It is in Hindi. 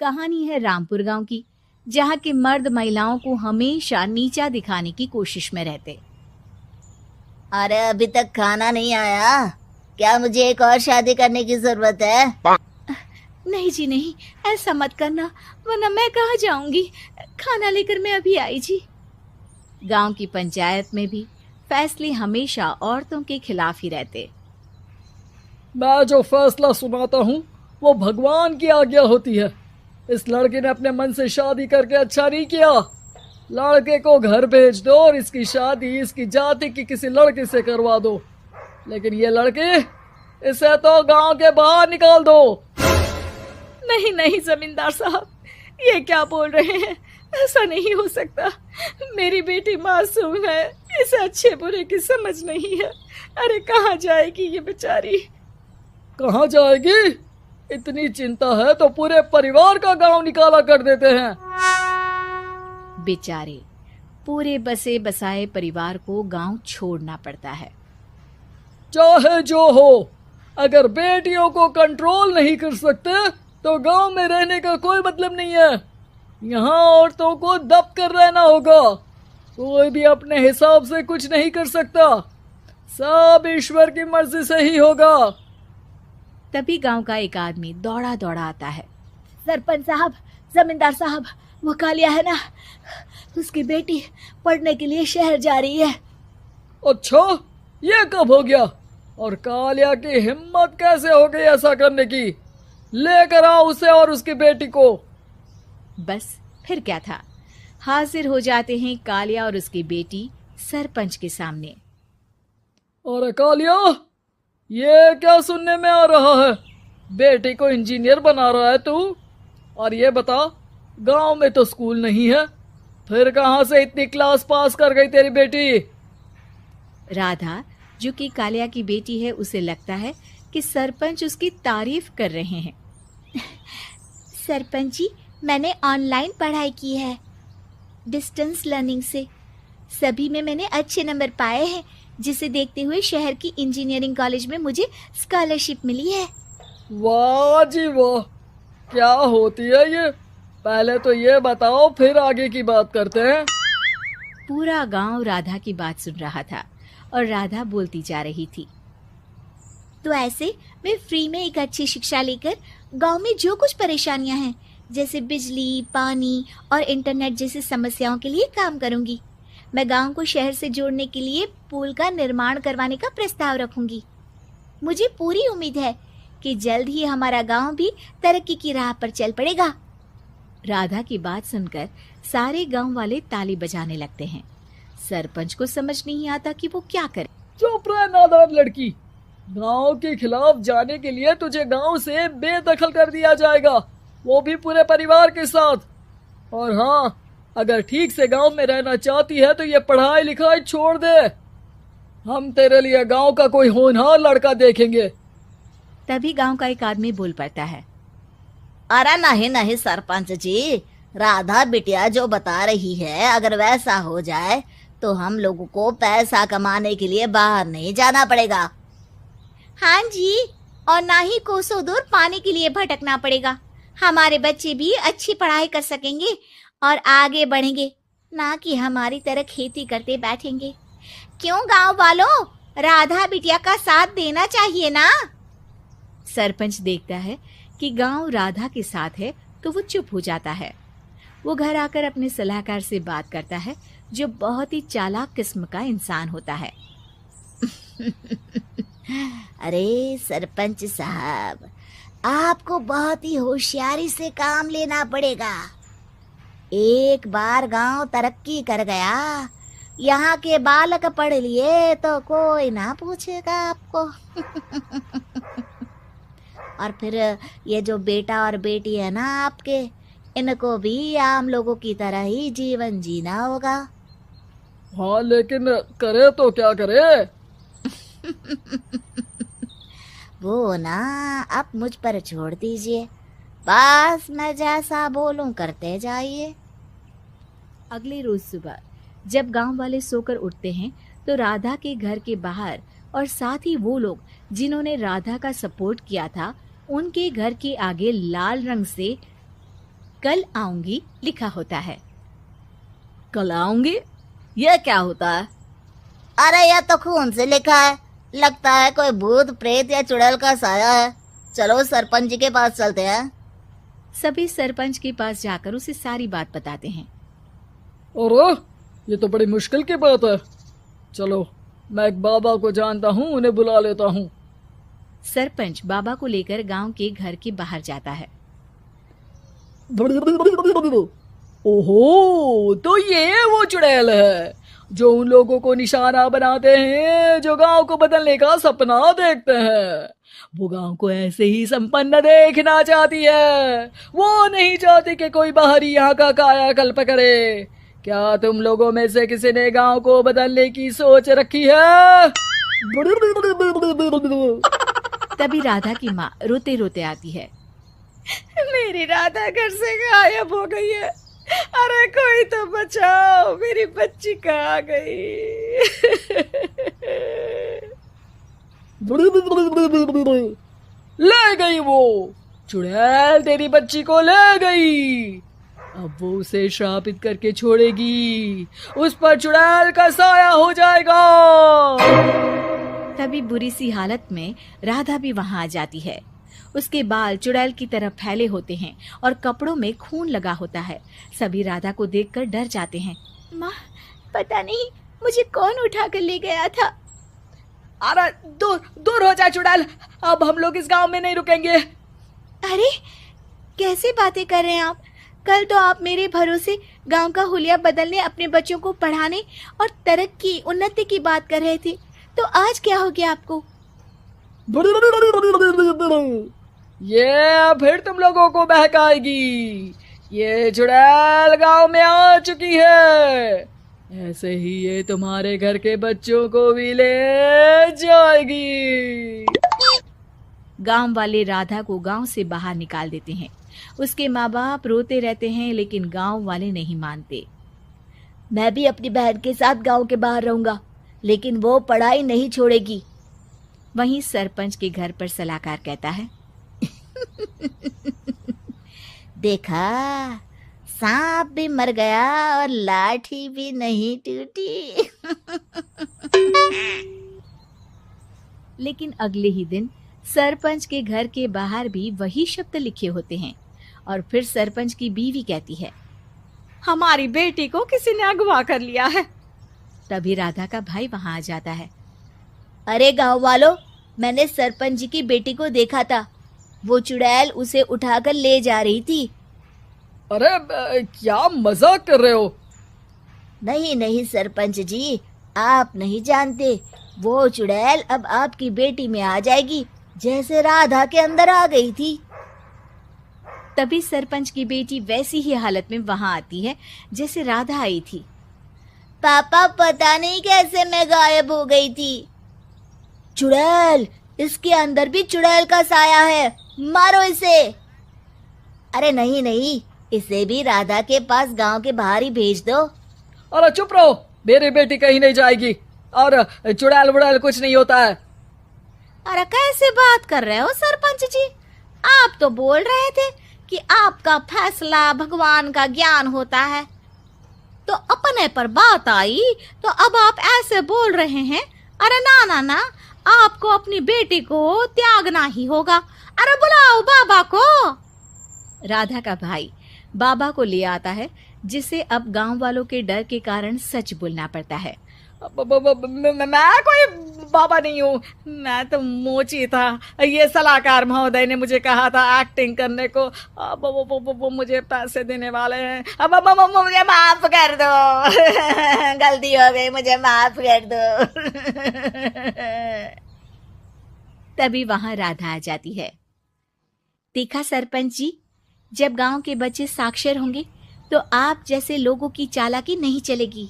कहानी है रामपुर गांव की, जहां के मर्द महिलाओं को हमेशा नीचा दिखाने की कोशिश में रहते। अरे अभी तक खाना नहीं आया, क्या मुझे एक और शादी करने की जरूरत है? नहीं जी नहीं, ऐसा मत करना, वरना मैं कहाँ जाऊंगी। खाना लेकर मैं अभी आई जी। गांव की पंचायत में भी फैसले हमेशा औरतों के खिलाफ ही रहते। मैं जो फैसला सुनाता हूँ वो भगवान की आज्ञा होती है। इस लड़के ने अपने मन से शादी करके अच्छा नहीं किया। लड़के को घर भेज दो और इसकी शादी इसकी जाति की किसी लड़के से करवा दो, लेकिन ये लड़की, इसे तो गांव के बाहर निकाल दो। नहीं नहीं जमींदार साहब, ये क्या बोल रहे हैं? ऐसा नहीं हो सकता। मेरी बेटी मासूम है, इसे अच्छे बुरे की समझ नहीं है। अरे कहाँ जाएगी ये बेचारी? कहाँ जाएगी? इतनी चिंता है तो पूरे परिवार का गांव निकाला कर देते हैं। बेचारे पूरे बसे बसाए परिवार को गांव छोड़ना पड़ता है। चाहे जो हो, अगर बेटियों को कंट्रोल नहीं कर सकते तो गांव में रहने का कोई मतलब नहीं है। यहाँ औरतों को दब कर रहना होगा। कोई भी अपने हिसाब से कुछ नहीं कर सकता, सब ईश्वर की मर्जी से ही होगा। तभी गांव का एक आदमी दौड़ा दौड़ा आता है। सरपंच साहब, जमींदार साहब, वो कालिया है ना, उसकी बेटी पढ़ने के लिए शहर जा रही है। अच्छा, ये कब हो गया? और कालिया की हिम्मत कैसे हो गई ऐसा करने की? लेकर आओ उसे और उसकी बेटी को। बस फिर क्या था, हाजिर हो जाते हैं कालिया और उसकी बेटी सरपंच के सामने। और कालिया, ये क्या सुनने में आ रहा है? बेटी को इंजीनियर बना रहा है तू? और ये बता, गांव में तो स्कूल नहीं है, फिर कहां से इतनी क्लास पास कर गई तेरी बेटी? राधा, जो कि कालिया की बेटी है, उसे लगता है कि सरपंच उसकी तारीफ कर रहे हैं। सरपंच जी, मैंने ऑनलाइन पढ़ाई की है, डिस्टेंस लर्निंग से। सभी में मैंने अच्छे नंबर पाए हैं, जिसे देखते हुए शहर की इंजीनियरिंग कॉलेज में मुझे स्कॉलरशिप मिली है। वाह जी वाह, क्या होती है ये? पहले तो ये बताओ, फिर आगे की बात करते हैं। पूरा गांव राधा की बात सुन रहा था और राधा बोलती जा रही थी। तो ऐसे मैं फ्री में एक अच्छी शिक्षा लेकर गांव में जो कुछ परेशानियां हैं, जैसे बिजली, पानी और इंटरनेट जैसी समस्याओं के लिए काम करूंगी। मैं गांव को शहर से जोड़ने के लिए पुल का निर्माण करवाने का प्रस्ताव रखूंगी। मुझे पूरी उम्मीद है कि जल्द ही हमारा गांव भी तरक्की की राह पर चल पड़ेगा। राधा की बात सुनकर सारे गांव वाले ताली बजाने लगते हैं। सरपंच को समझ नहीं आता कि वो क्या करे। चुप रह नादान लड़की, गांव के खिलाफ जाने के लिए तुझे गांव से बेदखल कर दिया जाएगा, वो भी पूरे परिवार के साथ। और हाँ, अगर ठीक से गांव में रहना चाहती है तो ये पढ़ाई लिखाई छोड़ दे। हम तेरे लिए गांव का कोई होनहार लड़का देखेंगे। तभी गांव का एक आदमी बोल पड़ता है। अरे नहीं नहीं सरपंच जी, राधा बिटिया जो बता रही है, अगर वैसा हो जाए तो हम लोगों को पैसा कमाने के लिए बाहर नहीं जाना पड़ेगा। हाँ जी, और ना ही कोसों दूर पानी के लिए भटकना पड़ेगा। हमारे बच्चे भी अच्छी पढ़ाई कर सकेंगे और आगे बढ़ेंगे, ना कि हमारी तरह खेती करते बैठेंगे। क्यों गांव वालों, राधा बिटिया का साथ देना चाहिए ना। सरपंच देखता है कि गांव राधा के साथ है तो वो चुप हो जाता है। वो घर आकर अपने सलाहकार से बात करता है, जो बहुत ही चालाक किस्म का इंसान होता है। अरे सरपंच साहब, आपको बहुत ही होशियारी से काम लेना पड़ेगा। एक बार गांव तरक्की कर गया, यहाँ के बालक पढ़ लिए तो कोई ना पूछेगा आपको। और फिर ये जो बेटा और बेटी है ना आपके, इनको भी आम लोगों की तरह ही जीवन जीना होगा। हाँ, लेकिन करे तो क्या करे? वो ना आप मुझ पर छोड़ दीजिए, बस मैं जैसा बोलूं करते जाइए। अगले रोज सुबह जब गांव वाले सोकर उठते हैं तो राधा के घर के बाहर और साथ ही वो लोग जिन्होंने राधा का सपोर्ट किया था, उनके घर के आगे लाल रंग से कल आऊंगी लिखा होता है। कल आऊंगी, यह क्या होता है? अरे यह तो खून से लिखा है, लगता है कोई भूत प्रेत या चुड़ैल का साया है। चलो सरपंच जी के पास चलते हैं। सभी सरपंच के पास जाकर उसे सारी बात बताते हैं। अरे ये तो बड़ी मुश्किल की बात है। चलो मैं एक बाबा को जानता हूँ, उन्हें बुला लेता हूँ। सरपंच बाबा को लेकर गांव के घर के बाहर जाता है। ओहो, तो ये वो चुड़ैल है जो उन लोगों को निशाना बनाते हैं जो गांव को बदलने का सपना देखते हैं। वो गांव को ऐसे ही संपन्न देखना चाहती है। वो नहीं चाहती कि कोई बाहरी यहाँ का कायाकल्प करे। क्या तुम लोगों में से किसी ने गांव को बदलने की सोच रखी है? तभी राधा की माँ रोते रोते आती है। मेरी राधा घर से गायब हो गई है। अरे कोई तो बचाओ, मेरी बच्ची कहाँ गई? ले गई वो चुड़ैल, तेरी बच्ची को ले गई। अब वो उसे श्रापित करके छोड़ेगी, उस पर चुड़ैल का साया हो जाएगा। तभी बुरी सी हालत में राधा भी वहां आ जाती है। उसके बाल चुड़ैल की तरह फैले होते हैं और कपड़ों में खून लगा होता है। सभी राधा को देखकर डर जाते हैं। माँ, पता नहीं मुझे कौन उठा कर ले गया था। अरे दूर दूर हो जा चुड़ैल, अब हम लोग इस गांव में नहीं रुकेंगे। अरे कैसे बातें कर रहे हैं आप? कल तो आप मेरे भरोसे गांव का हुलिया बदलने, अपने बच्चों को पढ़ाने और तरक्की उन्नति की बात कर रहे थे, तो आज क्या हो गया आपको? ये फिर तुम लोगों को बहकाएगी। ये चुड़ैल गांव में आ चुकी है, ऐसे ही ये तुम्हारे घर के बच्चों को भी ले जाएगी। गांव वाले राधा को गांव से बाहर निकाल देते हैं। उसके माँ बाप रोते रहते हैं, लेकिन गांव वाले नहीं मानते। मैं भी अपनी बहन के साथ गांव के बाहर रहूंगा, लेकिन वो पढ़ाई नहीं छोड़ेगी। वहीं सरपंच के घर पर सलाहकार कहता है। देखा, सांप भी मर गया और लाठी भी नहीं टूटी। लेकिन अगले ही दिन सरपंच के घर के बाहर भी वही शब्द लिखे होते हैं। और फिर सरपंच की बीवी कहती है, हमारी बेटी को किसी ने अगवा कर लिया है। तभी राधा का भाई वहां आ जाता है। अरे गांव वालों, मैंने सरपंच जी की बेटी को देखा था। वो चुड़ैल उसे उठाकर ले जा रही थी। अरे क्या मजाक कर रहे हो? नहीं नहीं सरपंच जी, आप नहीं जानते। वो चुड़ैल अब आपकी बेटी में आ जाएगी, जैसे राधा के अंदर आ गई थी। तभी सरपंच की बेटी वैसी ही हालत में वहां आती है जैसे राधा आई थी। पापा, पता नहीं कैसे मैं गायब हो गई थी। चुड़ैल, इसके अंदर भी चुड़ैल का साया है, मारो इसे। अरे नहीं नहीं, इसे भी राधा के पास गांव के बाहर ही भेज दो। अरे चुप रहो, मेरी बेटी कहीं नहीं जाएगी और चुड़ैल वुड़ैल कुछ नहीं होता है। अरे कैसे बात कर रहे हो सरपंच जी? आप तो बोल रहे थे कि आपका फैसला भगवान का ज्ञान होता है, तो अपने पर बात आई तो अब आप ऐसे बोल रहे हैं। अरे ना ना ना, आपको अपनी बेटी को त्यागना ही होगा। अरे बुलाओ बाबा को। राधा का भाई बाबा को ले आता है, जिसे अब गांव वालों के डर के कारण सच बोलना पड़ता है। मैं कोई बाबा नहीं हूँ, मैं तो मोची था। ये सलाहकार महोदय ने मुझे कहा था एक्टिंग करने को। अब वो मुझे पैसे देने वाले हैं। अब मुझे माफ कर दो। गलती हो गई, मुझे माफ कर दो। तभी वहां राधा आ जाती है। देखा सरपंच जी, जब गांव के बच्चे साक्षर होंगे तो आप जैसे लोगों की चालाकी नहीं चलेगी।